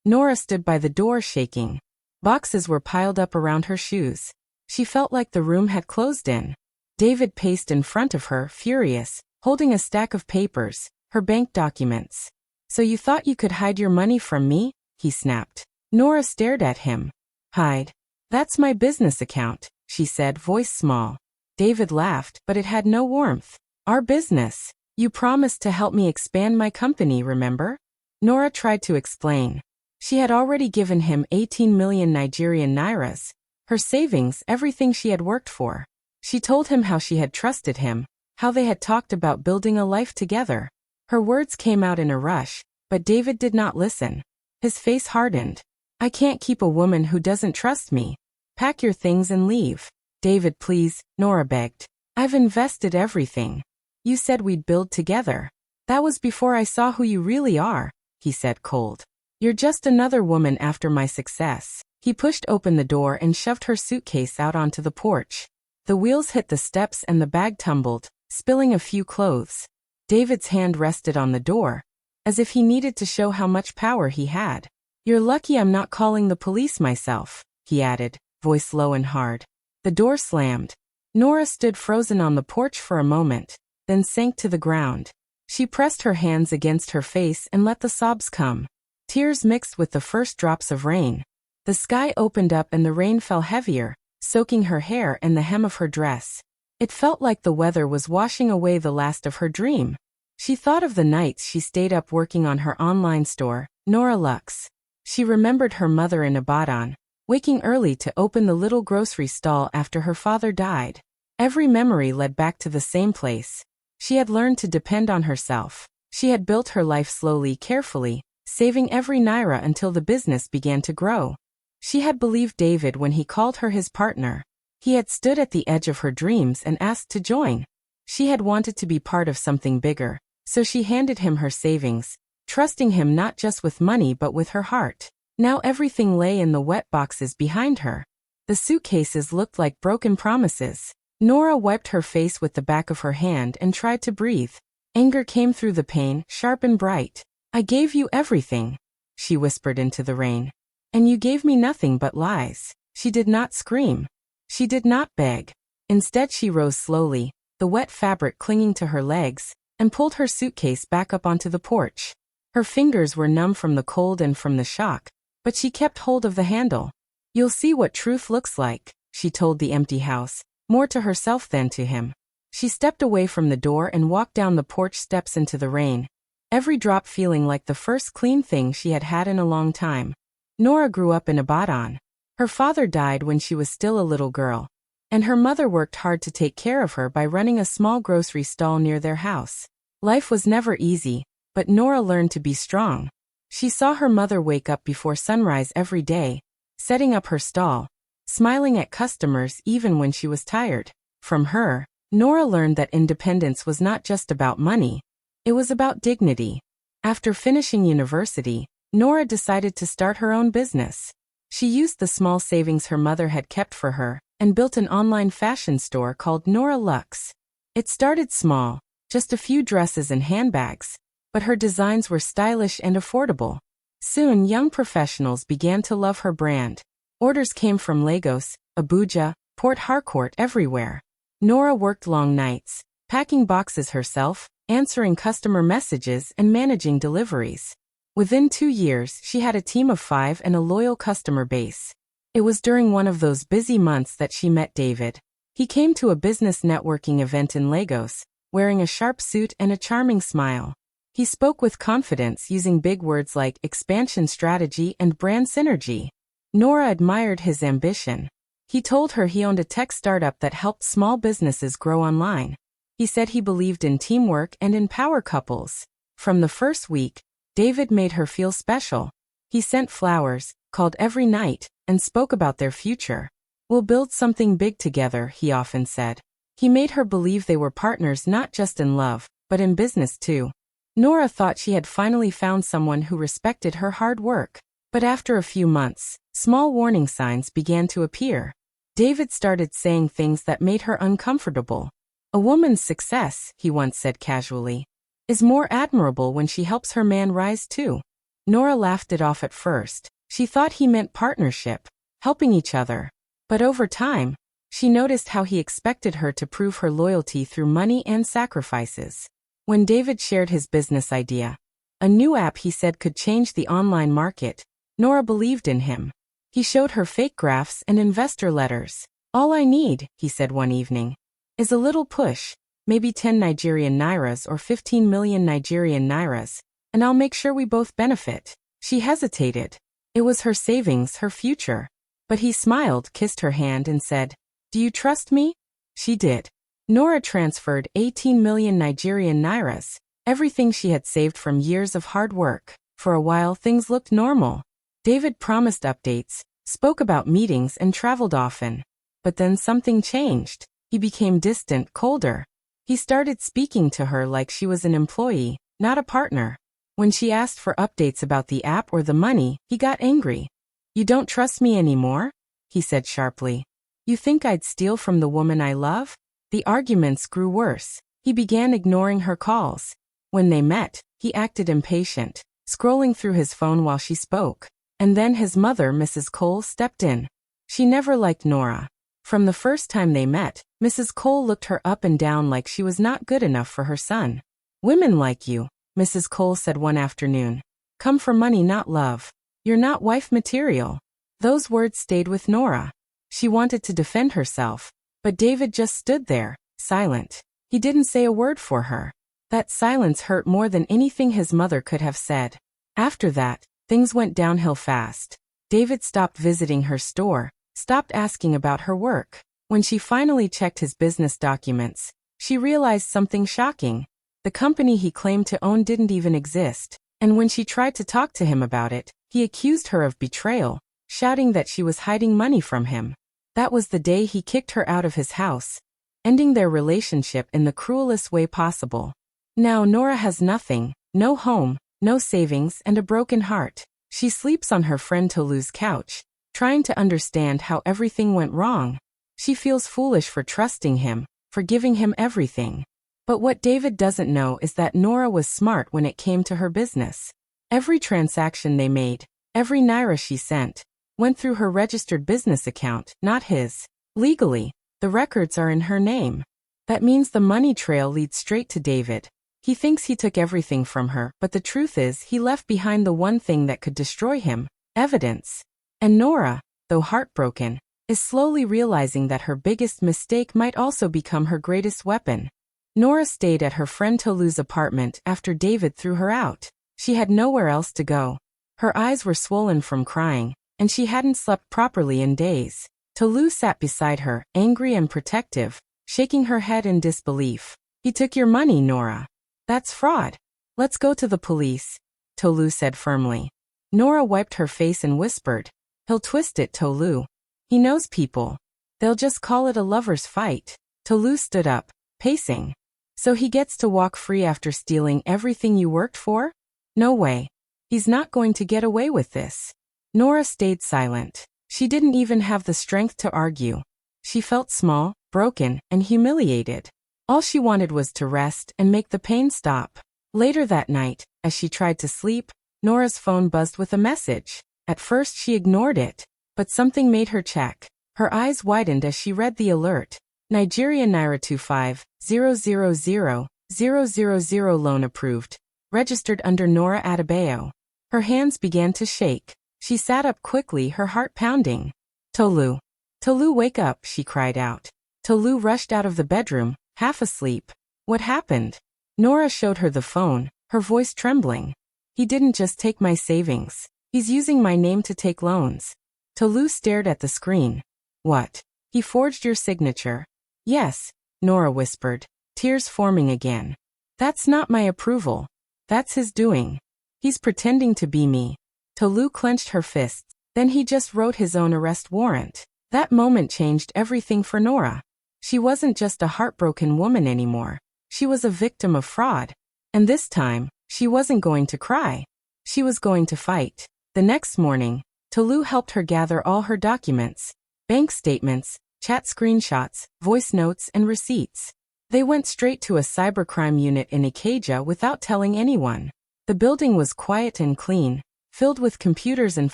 Nora stood by the door shaking. Boxes were piled up around her shoes. She felt like the room had closed in. David paced in front of her, furious, holding a stack of papers, her bank documents. "So you thought you could hide your money from me?" he snapped. Nora stared at him. "Hide? That's my business account," she said, voice small. David laughed, but it had no warmth. "Our business. You promised to help me expand my company, remember?" Nora tried to explain. She had already given him 18 million Nigerian nairas, her savings, everything she had worked for. She told him how she had trusted him, how they had talked about building a life together. Her words came out in a rush, but David did not listen. His face hardened. "I can't keep a woman who doesn't trust me. Pack your things and leave." "David, please," Nora begged. "I've invested everything. You said we'd build together." "That was before I saw who you really are," he said cold. "You're just another woman after my success." He pushed open the door and shoved her suitcase out onto the porch. The wheels hit the steps and the bag tumbled, spilling a few clothes. David's hand rested on the door, as if he needed to show how much power he had. "You're lucky I'm not calling the police myself," he added, voice low and hard. The door slammed. Nora stood frozen on the porch for a moment, then sank to the ground. She pressed her hands against her face and let the sobs come. Tears mixed with the first drops of rain. The sky opened up and the rain fell heavier, soaking her hair and the hem of her dress. It felt like the weather was washing away the last of her dream. She thought of the nights she stayed up working on her online store, Nora Lux. She remembered her mother in Ibadan, waking early to open the little grocery stall after her father died. Every memory led back to the same place. She had learned to depend on herself. She had built her life slowly, carefully, saving every naira until the business began to grow. She had believed David when he called her his partner. He had stood at the edge of her dreams and asked to join. She had wanted to be part of something bigger, so she handed him her savings, trusting him not just with money but with her heart. Now everything lay in the wet boxes behind her. The suitcases looked like broken promises. Nora wiped her face with the back of her hand and tried to breathe. Anger came through the pain, sharp and bright. "I gave you everything," she whispered into the rain. "And you gave me nothing but lies." She did not scream. She did not beg. Instead she rose slowly, the wet fabric clinging to her legs, and pulled her suitcase back up onto the porch. Her fingers were numb from the cold and from the shock, but she kept hold of the handle. "You'll see what truth looks like," she told the empty house, more to herself than to him. She stepped away from the door and walked down the porch steps into the rain, every drop feeling like the first clean thing she had had in a long time. Nora grew up in Ibadan. Her father died when she was still a little girl, and her mother worked hard to take care of her by running a small grocery stall near their house. Life was never easy, but Nora learned to be strong. She saw her mother wake up before sunrise every day, setting up her stall, smiling at customers even when she was tired. From her, Nora learned that independence was not just about money. It was about dignity. After finishing university, Nora decided to start her own business. She used the small savings her mother had kept for her and built an online fashion store called Nora Lux. It started small, just a few dresses and handbags, but her designs were stylish and affordable. Soon, young professionals began to love her brand. Orders came from Lagos, Abuja, Port Harcourt, everywhere. Nora worked long nights, packing boxes herself, answering customer messages and managing deliveries. Within 2 years, she had a team of 5 and a loyal customer base. It was during one of those busy months that she met David. He came to a business networking event in Lagos, wearing a sharp suit and a charming smile. He spoke with confidence, using big words like expansion strategy and brand synergy. Nora admired his ambition. He told her he owned a tech startup that helped small businesses grow online. He said he believed in teamwork and in power couples. From the first week, David made her feel special. He sent flowers, called every night, and spoke about their future. "We'll build something big together," he often said. He made her believe they were partners not just in love, but in business too. Nora thought she had finally found someone who respected her hard work. But after a few months, small warning signs began to appear. David started saying things that made her uncomfortable. "A woman's success," he once said casually, "is more admirable when she helps her man rise too." Nora laughed it off at first. She thought he meant partnership, helping each other. But over time, she noticed how he expected her to prove her loyalty through money and sacrifices. When David shared his business idea, a new app he said could change the online market, Nora believed in him. He showed her fake graphs and investor letters. "All I need," he said one evening, "is a little push, maybe 10 Nigerian nairas or 15 million Nigerian nairas, and I'll make sure we both benefit." She hesitated. It was her savings, her future. But he smiled, kissed her hand and said, "Do you trust me?" She did. Nora transferred 18 million Nigerian nairas, everything she had saved from years of hard work. For a while things looked normal. David promised updates, spoke about meetings and traveled often. But then something changed. He became distant, colder. He started speaking to her like she was an employee, not a partner. When she asked for updates about the app or the money, he got angry. "You don't trust me anymore?" he said sharply. "You think I'd steal from the woman I love?" The arguments grew worse. He began ignoring her calls. When they met, he acted impatient, scrolling through his phone while she spoke. And then his mother, Mrs. Cole, stepped in. She never liked Nora. From the first time they met, Mrs. Cole looked her up and down like she was not good enough for her son. "Women like you," Mrs. Cole said one afternoon, "come for money, not love. You're not wife material." Those words stayed with Nora. She wanted to defend herself, but David just stood there, silent. He didn't say a word for her. That silence hurt more than anything his mother could have said. After that, things went downhill fast. David stopped visiting her store, stopped asking about her work. When she finally checked his business documents, she realized something shocking. The company he claimed to own didn't even exist, and when she tried to talk to him about it, he accused her of betrayal, shouting that she was hiding money from him. That was the day he kicked her out of his house, ending their relationship in the cruelest way possible. Now Nora has nothing, no home, no savings, and a broken heart. She sleeps on her friend Tolu's couch, trying to understand how everything went wrong. She feels foolish for trusting him, for giving him everything. But what David doesn't know is that Nora was smart when it came to her business. Every transaction they made, every naira she sent, went through her registered business account, not his. Legally, the records are in her name. That means the money trail leads straight to David. He thinks he took everything from her, but the truth is he left behind the one thing that could destroy him: evidence. And Nora, though heartbroken, is slowly realizing that her biggest mistake might also become her greatest weapon. Nora stayed at her friend Tolu's apartment after David threw her out. She had nowhere else to go. Her eyes were swollen from crying, and she hadn't slept properly in days. Tolu sat beside her, angry and protective, shaking her head in disbelief. "He took your money, Nora. That's fraud. Let's go to the police," Tolu said firmly. Nora wiped her face and whispered, "He'll twist it, Tolu. He knows people. They'll just call it a lover's fight." Tolu stood up, pacing. "So he gets to walk free after stealing everything you worked for? No way. He's not going to get away with this." Nora stayed silent. She didn't even have the strength to argue. She felt small, broken, and humiliated. All she wanted was to rest and make the pain stop. Later that night, as she tried to sleep, Nora's phone buzzed with a message. At first she ignored it, but something made her check. Her eyes widened as she read the alert. "Nigeria Naira 25,000,000 loan approved. Registered under Nora Adebayo." Her hands began to shake. She sat up quickly, her heart pounding. "Tolu. Tolu, wake up," she cried out. Tolu rushed out of the bedroom, half asleep. "What happened?" Nora showed her the phone, her voice trembling. "He didn't just take my savings. He's using my name to take loans." Tolu stared at the screen. "What? He forged your signature?" "Yes," Nora whispered, tears forming again. "That's not my approval. That's his doing. He's pretending to be me." Tolu clenched her fists. Then he just wrote his own arrest warrant. That moment changed everything for Nora. She wasn't just a heartbroken woman anymore. She was a victim of fraud. And this time, she wasn't going to cry. She was going to fight. The next morning, Tolu helped her gather all her documents: bank statements, chat screenshots, voice notes, and receipts. They went straight to a cybercrime unit in Ikeja without telling anyone. The building was quiet and clean, filled with computers and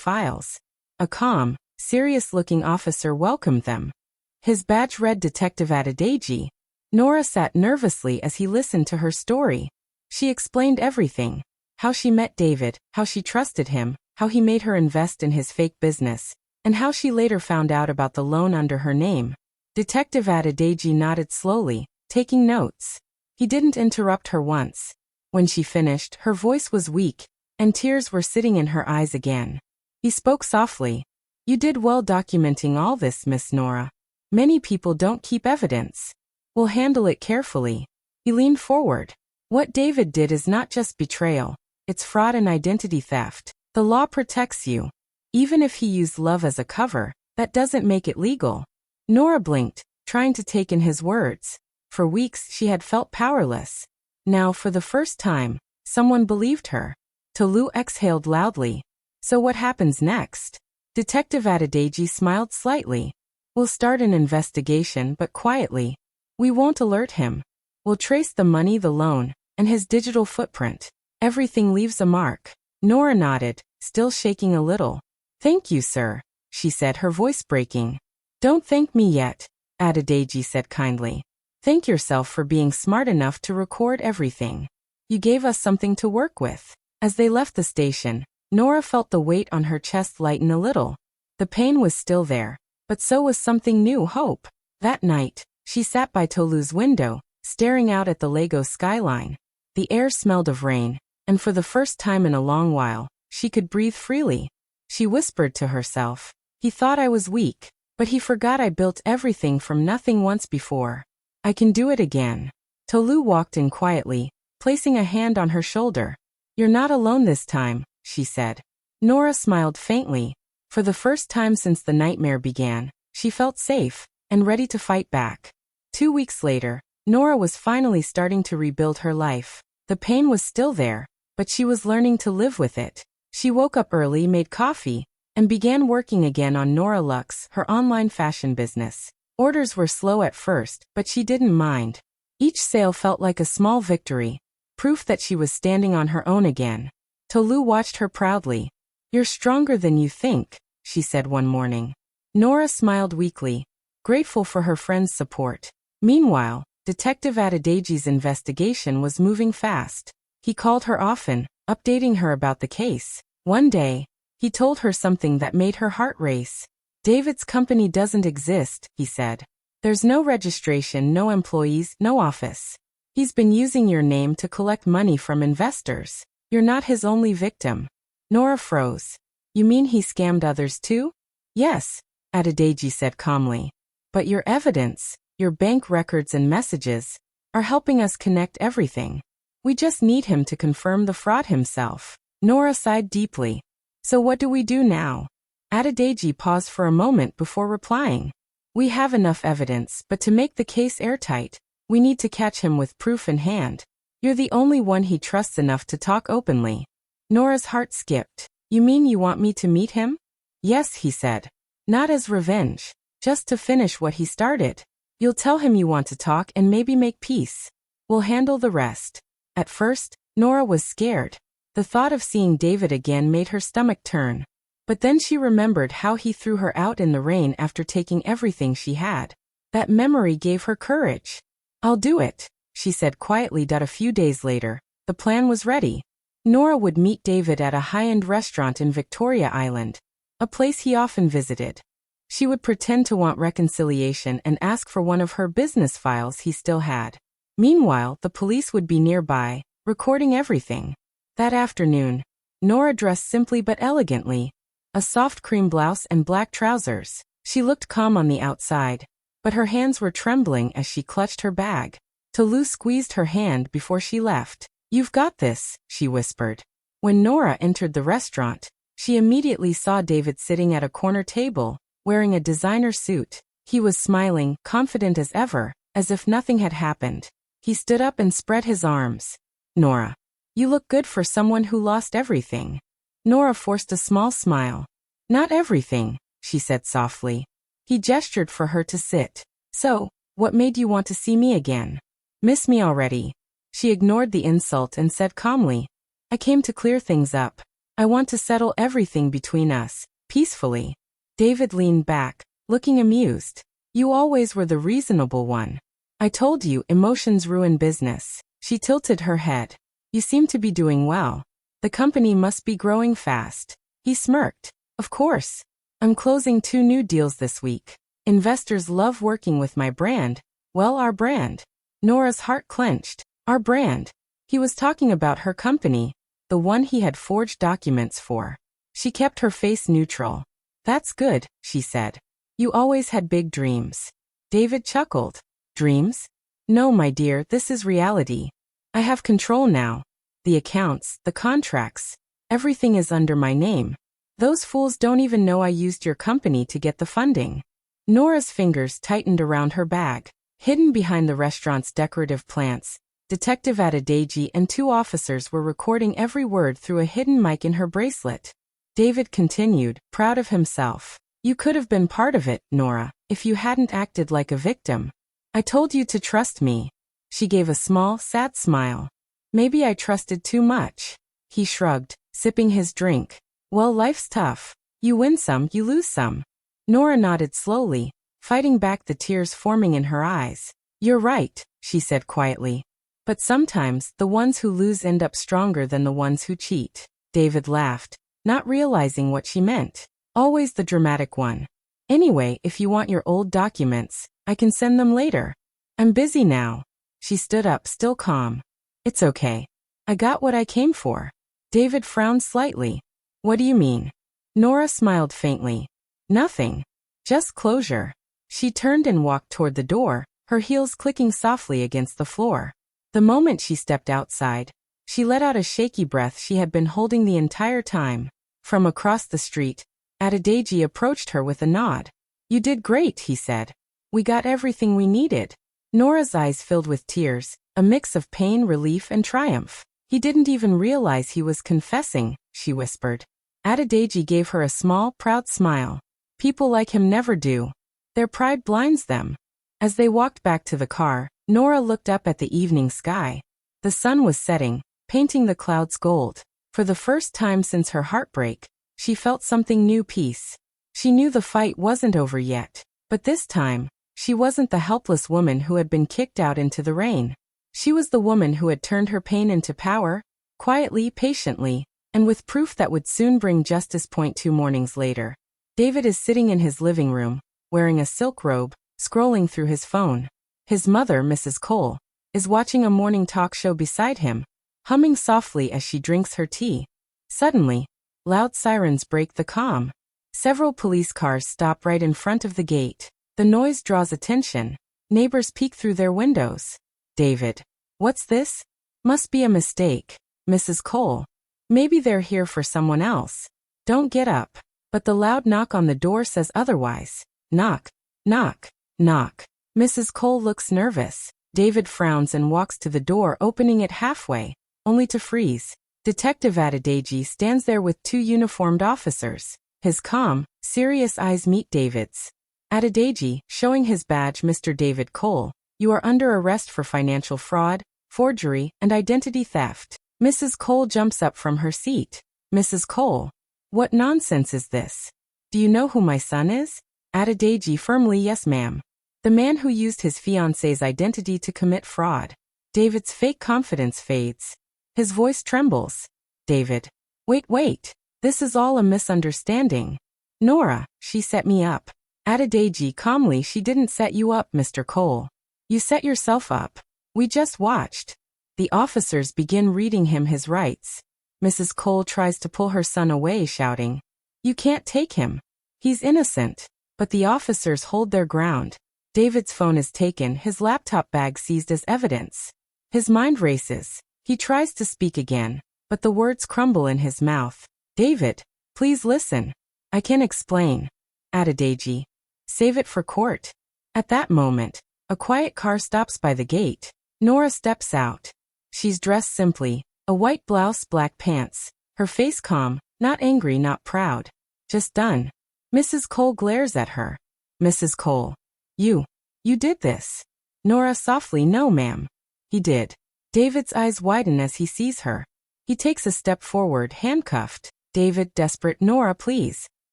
files. A calm, serious-looking officer welcomed them. His badge read Detective Adedeji. Nora sat nervously as he listened to her story. She explained everything. How she met David, how she trusted him, how he made her invest in his fake business, and how she later found out about the loan under her name. Detective Adedeji nodded slowly, taking notes. He didn't interrupt her once. When she finished, her voice was weak, and tears were sitting in her eyes again. He spoke softly. "You did well documenting all this, Miss Nora. Many people don't keep evidence. We'll handle it carefully." He leaned forward. "What David did is not just betrayal. It's fraud and identity theft. The law protects you. Even if he used love as a cover, that doesn't make it legal." Nora blinked, trying to take in his words. For weeks she had felt powerless. Now, for the first time, someone believed her. Tolu exhaled loudly. "So what happens next?" Detective Adedeji smiled slightly. "We'll start an investigation, but quietly. We won't alert him. We'll trace the money, the loan, and his digital footprint. Everything leaves a mark." Nora nodded, still shaking a little. "Thank you, sir," she said, her voice breaking. "Don't thank me yet," Adedeji said kindly. "Thank yourself for being smart enough to record everything. You gave us something to work with." As they left the station, Nora felt the weight on her chest lighten a little. The pain was still there, but so was something new, hope. That night, she sat by Tolu's window, staring out at the Lagos skyline. The air smelled of rain, and for the first time in a long while, she could breathe freely. She whispered to herself, "He thought I was weak, but he forgot I built everything from nothing once before. I can do it again." Tolu walked in quietly, placing a hand on her shoulder. "You're not alone this time," she said. Nora smiled faintly. For the first time since the nightmare began, she felt safe and ready to fight back. 2 weeks later, Nora was finally starting to rebuild her life. The pain was still there, but she was learning to live with it. She woke up early, made coffee, and began working again on Nora Luxe, her online fashion business. Orders were slow at first, but she didn't mind. Each sale felt like a small victory, proof that she was standing on her own again. Tolu watched her proudly. "You're stronger than you think," she said one morning. Nora smiled weakly, grateful for her friend's support. Meanwhile, Detective Adedeji's investigation was moving fast. He called her often, updating her about the case. One day, he told her something that made her heart race. "David's company doesn't exist," he said. "There's no registration, no employees, no office. He's been using your name to collect money from investors. You're not his only victim." Nora froze. "You mean he scammed others too?" "Yes," Adedeji said calmly. "But your evidence, your bank records and messages, are helping us connect everything. We just need him to confirm the fraud himself." Nora sighed deeply. "So what do we do now?" Adedeji paused for a moment before replying. "We have enough evidence, but to make the case airtight, we need to catch him with proof in hand. You're the only one he trusts enough to talk openly." Nora's heart skipped. "You mean you want me to meet him?" "Yes," he said. "Not as revenge, just to finish what he started. You'll tell him you want to talk and maybe make peace. We'll handle the rest." At first, Nora was scared. The thought of seeing David again made her stomach turn. But then she remembered how he threw her out in the rain after taking everything she had. That memory gave her courage. "I'll do it," she said quietly. A few days later, the plan was ready. Nora would meet David at a high-end restaurant in Victoria Island, a place he often visited. She would pretend to want reconciliation and ask for one of her business files he still had. Meanwhile, the police would be nearby, recording everything. That afternoon, Nora dressed simply but elegantly. A soft cream blouse and black trousers. She looked calm on the outside, but her hands were trembling as she clutched her bag. Tolu squeezed her hand before she left. "You've got this," she whispered. When Nora entered the restaurant, she immediately saw David sitting at a corner table, wearing a designer suit. He was smiling, confident as ever, as if nothing had happened. He stood up and spread his arms. "Nora, you look good for someone who lost everything." Nora forced a small smile. "Not everything," she said softly. He gestured for her to sit. "So, what made you want to see me again? Miss me already?" She ignored the insult and said calmly, "I came to clear things up. I want to settle everything between us, peacefully. David leaned back, looking amused. You always were the reasonable one. I told you emotions ruin business. She tilted her head. You seem to be doing well. The company must be growing fast. He smirked. Of course. I'm closing 2 new deals this week. Investors love working with my brand. Well, our brand. Nora's heart clenched. Our brand. He was talking about her company, the one he had forged documents for. She kept her face neutral. That's good, she said. You always had big dreams. David chuckled. Dreams? No, my dear, this is reality. I have control now. The accounts, the contracts, everything is under my name. Those fools don't even know I used your company to get the funding. Nora's fingers tightened around her bag. Hidden behind the restaurant's decorative plants, Detective Adedeji and 2 officers were recording every word through a hidden mic in her bracelet. David continued, proud of himself. You could have been part of it, Nora, if you hadn't acted like a victim. I told you to trust me. She gave a small, sad smile. Maybe I trusted too much. He shrugged, sipping his drink. Well, life's tough. You win some, you lose some. Nora nodded slowly, fighting back the tears forming in her eyes. You're right, she said quietly. But sometimes, the ones who lose end up stronger than the ones who cheat. David laughed, not realizing what she meant. Always the dramatic one. Anyway, if you want your old documents, I can send them later. I'm busy now. She stood up, still calm. It's okay. I got what I came for. David frowned slightly. What do you mean? Nora smiled faintly. Nothing. Just closure. She turned and walked toward the door, her heels clicking softly against the floor. The moment she stepped outside, she let out a shaky breath she had been holding the entire time. From across the street, Adedeji approached her with a nod. You did great, he said. We got everything we needed. Nora's eyes filled with tears, a mix of pain, relief, and triumph. He didn't even realize he was confessing, she whispered. Adedeji gave her a small, proud smile. People like him never do. Their pride blinds them. As they walked back to the car, Nora looked up at the evening sky. The sun was setting, painting the clouds gold. For the first time since her heartbreak, she felt something new, peace. She knew the fight wasn't over yet, but this time, she wasn't the helpless woman who had been kicked out into the rain. She was the woman who had turned her pain into power, quietly, patiently, and with proof that would soon bring justice. 2 mornings later, David is sitting in his living room, wearing a silk robe, scrolling through his phone. His mother, Mrs. Cole, is watching a morning talk show beside him, humming softly as she drinks her tea. Suddenly, loud sirens break the calm. Several police cars stop right in front of the gate. The noise draws attention. Neighbors peek through their windows. David. What's this? Must be a mistake. Mrs. Cole. Maybe they're here for someone else. Don't get up. But the loud knock on the door says otherwise. Knock. Knock. Knock. Mrs. Cole looks nervous. David frowns and walks to the door, opening it halfway, only to freeze. Detective Adedeji stands there with 2 uniformed officers. His calm, serious eyes meet David's. Adedeji, showing his badge, Mr. David Cole, you are under arrest for financial fraud, forgery, and identity theft. Mrs. Cole jumps up from her seat. Mrs. Cole. What nonsense is this? Do you know who my son is? Adedeji firmly, yes ma'am. The man who used his fiancée's identity to commit fraud. David's fake confidence fades. His voice trembles. David. Wait. This is all a misunderstanding. Nora, she set me up. Adedeji calmly, she didn't set you up, Mr. Cole. You set yourself up. We just watched. The officers begin reading him his rights. Mrs. Cole tries to pull her son away, shouting, You can't take him. He's innocent. But the officers hold their ground. David's phone is taken, his laptop bag seized as evidence. His mind races. He tries to speak again, but the words crumble in his mouth. David, please listen. I can explain. Adedeji. Save it for court. At that moment, a quiet car stops by the gate. Nora steps out. She's dressed simply, a white blouse, black pants. Her face calm, not angry, not proud. Just done. Mrs. Cole glares at her. Mrs. Cole. You did this. Nora softly, no ma'am. He did. David's eyes widen as he sees her. He takes a step forward, handcuffed. David, desperate. Nora, please.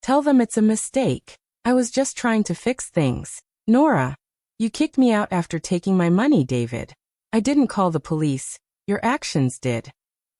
Tell them it's a mistake. I was just trying to fix things. Nora. You kicked me out after taking my money, David. I didn't call the police. Your actions did.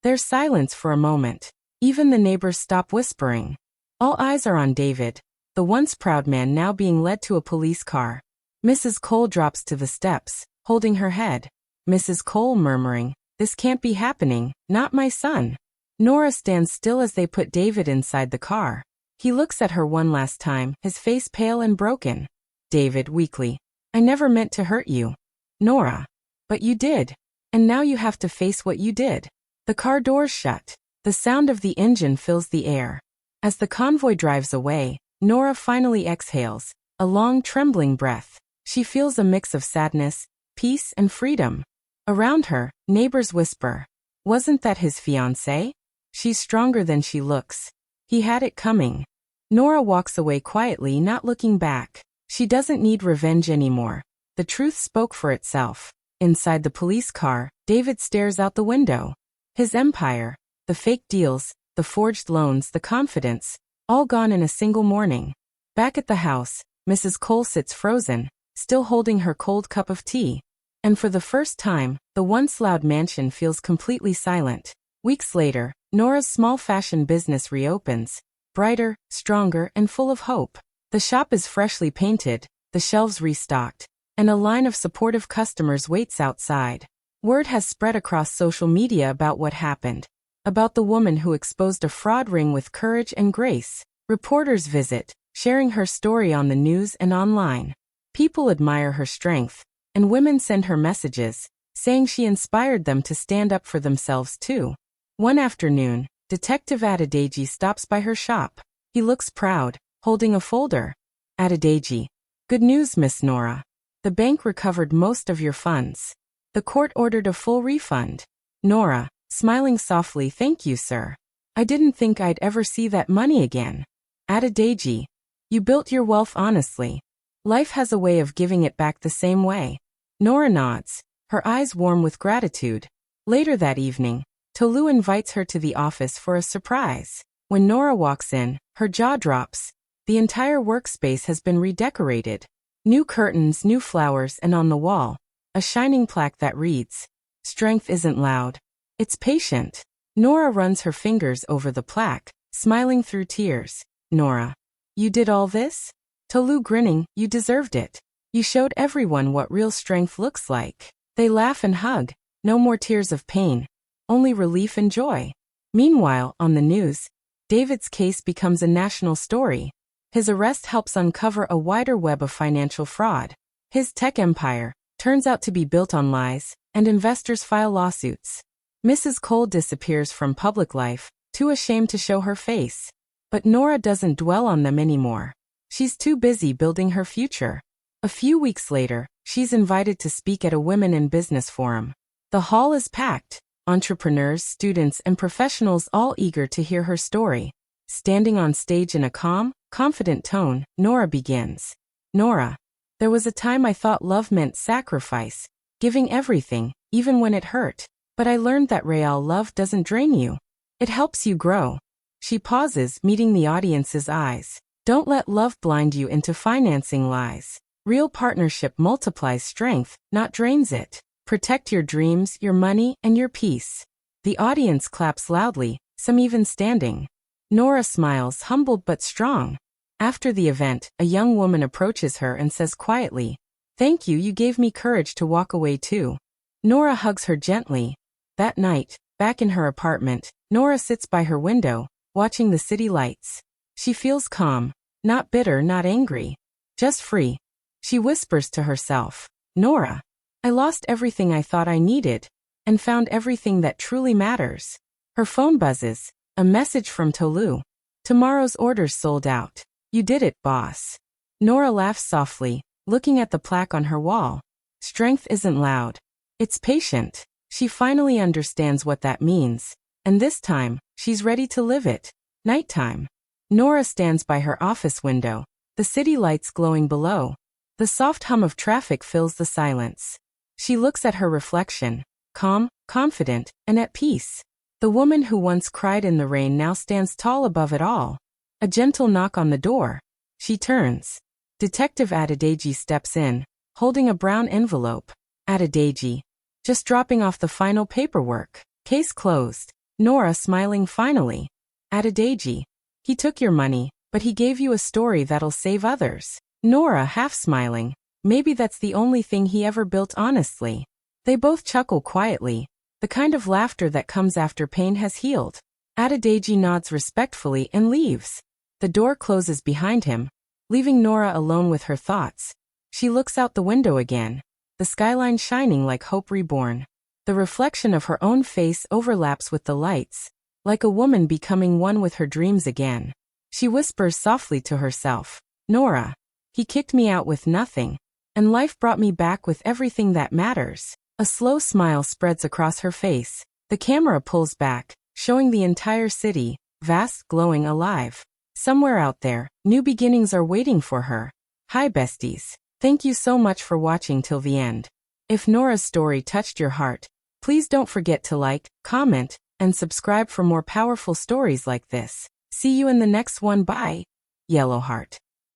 There's silence for a moment. Even the neighbors stop whispering. All eyes are on David, the once proud man now being led to a police car. Mrs. Cole drops to the steps, holding her head. Mrs. Cole murmuring, "This can't be happening, not my son." Nora stands still as they put David inside the car. He looks at her one last time, his face pale and broken. David, weakly, "I never meant to hurt you. Nora. But you did. And now you have to face what you did." The car doors shut. The sound of the engine fills the air. As the convoy drives away, Nora finally exhales, a long, trembling breath. She feels a mix of sadness, peace, and freedom. Around her, neighbors whisper, "Wasn't that his fiancée? She's stronger than she looks. He had it coming." Nora walks away quietly, not looking back. She doesn't need revenge anymore. The truth spoke for itself. Inside the police car, David stares out the window. His empire, the fake deals, the forged loans, the confidence, all gone in a single morning. Back at the house, Mrs. Cole sits frozen, still holding her cold cup of tea. And for the first time, the once loud mansion feels completely silent. Weeks later, Nora's small fashion business reopens, brighter, stronger, and full of hope. The shop is freshly painted, the shelves restocked, and a line of supportive customers waits outside. Word has spread across social media about what happened. About the woman who exposed a fraud ring with courage and grace. Reporters visit, sharing her story on the news and online. People admire her strength, and women send her messages, saying she inspired them to stand up for themselves too. One afternoon, Detective Adedeji stops by her shop. He looks proud, holding a folder. "Adedeji. Good news, Miss Nora. The bank recovered most of your funds. The court ordered a full refund." Nora, smiling softly, "Thank you, sir. I didn't think I'd ever see that money again." "Adedeji. You built your wealth honestly. Life has a way of giving it back the same way." Nora nods, her eyes warm with gratitude. Later that evening, Tolu invites her to the office for a surprise. When Nora walks in, her jaw drops. The entire workspace has been redecorated. New curtains, new flowers, and on the wall, a shining plaque that reads, "Strength isn't loud. It's patient." Nora runs her fingers over the plaque, smiling through tears. "Nora. You did all this?" Tolu grinning, "You deserved it. You showed everyone what real strength looks like." They laugh and hug. No more tears of pain. Only relief and joy. Meanwhile, on the news, David's case becomes a national story. His arrest helps uncover a wider web of financial fraud. His tech empire turns out to be built on lies, and investors file lawsuits. Mrs. Cole disappears from public life, too ashamed to show her face. But Nora doesn't dwell on them anymore. She's too busy building her future. A few weeks later, she's invited to speak at a women in business forum. The hall is packed, entrepreneurs, students, and professionals all eager to hear her story. Standing on stage in a calm, confident tone, Nora begins. "Nora. There was a time I thought love meant sacrifice, giving everything, even when it hurt. But I learned that real love doesn't drain you. It helps you grow." She pauses, meeting the audience's eyes. "Don't let love blind you into financing lies. Real partnership multiplies strength, not drains it. Protect your dreams, your money, and your peace." The audience claps loudly, some even standing. Nora smiles, humbled but strong. After the event, a young woman approaches her and says quietly, "Thank you, you gave me courage to walk away too." Nora hugs her gently. That night, back in her apartment, Nora sits by her window, watching the city lights. She feels calm, not bitter, not angry, just free. She whispers to herself, "Nora, I lost everything I thought I needed, and found everything that truly matters." Her phone buzzes, a message from Tolu. "Tomorrow's orders sold out. You did it, boss." Nora laughs softly, looking at the plaque on her wall. Strength isn't loud. It's patient. She finally understands what that means, and this time, she's ready to live it. Nighttime. Nora stands by her office window, the city lights glowing below. The soft hum of traffic fills the silence. She looks at her reflection, calm, confident, and at peace. The woman who once cried in the rain now stands tall above it all. A gentle knock on the door. She turns. Detective Adedeji steps in, holding a brown envelope. Adedeji. Just dropping off the final paperwork. Case closed. Nora smiling finally. Adedeji. He took your money, but he gave you a story that'll save others. Nora half smiling. Maybe that's the only thing he ever built honestly. They both chuckle quietly. The kind of laughter that comes after pain has healed. Adedeji nods respectfully and leaves. The door closes behind him, leaving Nora alone with her thoughts. She looks out the window again, the skyline shining like hope reborn. The reflection of her own face overlaps with the lights, like a woman becoming one with her dreams again. She whispers softly to herself, Nora, he kicked me out with nothing, and life brought me back with everything that matters. A slow smile spreads across her face. The camera pulls back, showing the entire city, vast, glowing, alive. Somewhere out there, new beginnings are waiting for her. Hi besties. Thank you so much for watching till the end. If Nora's story touched your heart, please don't forget to like, comment, and subscribe for more powerful stories like this. See you in the next one. Bye. Yellow Heart.